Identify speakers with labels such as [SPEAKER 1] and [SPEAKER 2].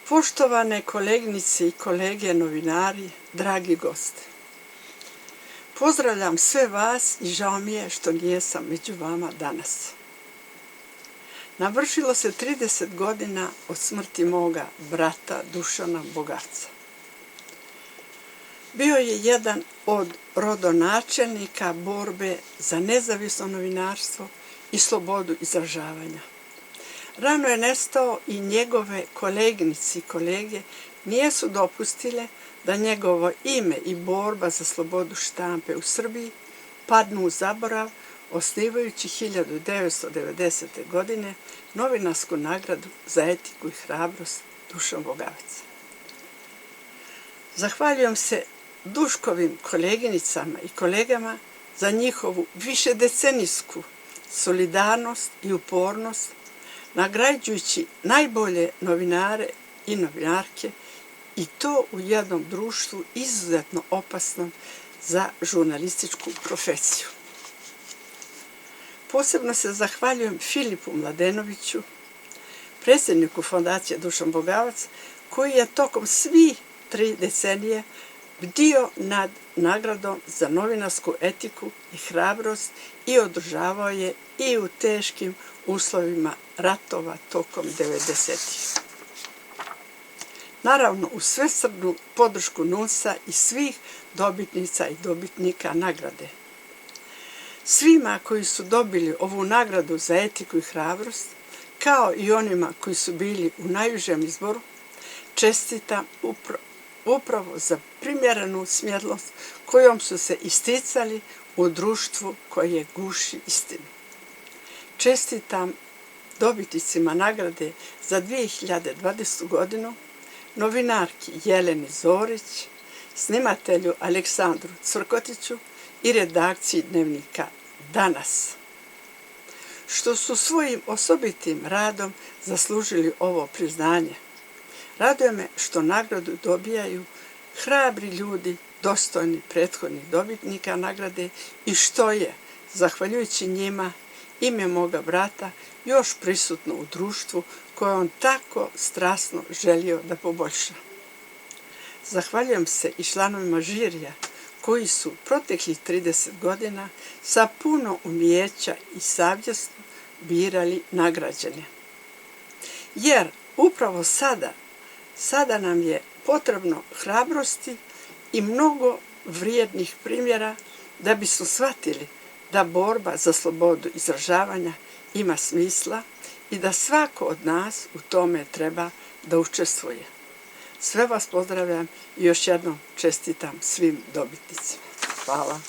[SPEAKER 1] Poštovane koleginice i kolege novinari, dragi gosti. Pozdravljam sve vas i žao mi je što nijesam među vama danas. Navršilo se 30 godina od smrti moga brata Dušana Bogavca. Bio je jedan od rodonačelnika borbe za nezavisno novinarstvo i slobodu izražavanja. Rano je nestao i njegove koleginice i kolege nisu dopustile da njegovo ime i borba za slobodu štampe u Srbiji padnu u zaborav, osnivajući 1990. godine novinarsku nagradu za etiku i hrabrost Dušan Bogavac. Zahvaljujem se Duškovim koleginicama i kolegama za njihovu višedecenijsku solidarnost i upornost, nagrađujući najbolje novinare i novinarke, i to u jednom društvu izuzetno opasnom za žurnalističku profesiju. Posebno se zahvaljujem Filipu Mladenoviću, predsjedniku Fondacije Dušan Bogavac, koji je tokom svih 3 decenije bdio nad nagradom za novinarsku etiku i hrabrost i održavao je i u teškim uslovima ratova tokom 90-ih. Naravno, uz svesrdnu podršku NUNS-a i svih dobitnica i dobitnika nagrade. Svima koji su dobili ovu nagradu za etiku i hrabrost, kao i onima koji su bili u najužem izboru, čestitam upravo za primjerenu smjernost kojom su se isticali u društvu koje guši istinu. Čestitam dobitnicima nagrade za 2020. godinu, novinarki Jeleni Zorić, snimatelju Aleksandru Crkotiću i redakciji dnevnika Danas, što su svojim osobitim radom zaslužili ovo priznanje. Raduje me što nagradu dobijaju hrabri ljudi, dostojni prethodnih dobitnika nagrade, i što je, zahvaljujući njima, ime moga brata još prisutno u društvu koje on tako strasno želio da poboljša. Zahvaljujem se i članovima žirija koji su proteklih 30 godina sa puno umijeća i savjesno birali nagrađene. Jer upravo sada nam je potrebno hrabrosti i mnogo vrijednih primjera da bismo shvatili da borba za slobodu izražavanja ima smisla i da svako od nas u tome treba da učestvuje. Sve vas pozdravljam i još jednom čestitam svim dobitnicima. Hvala.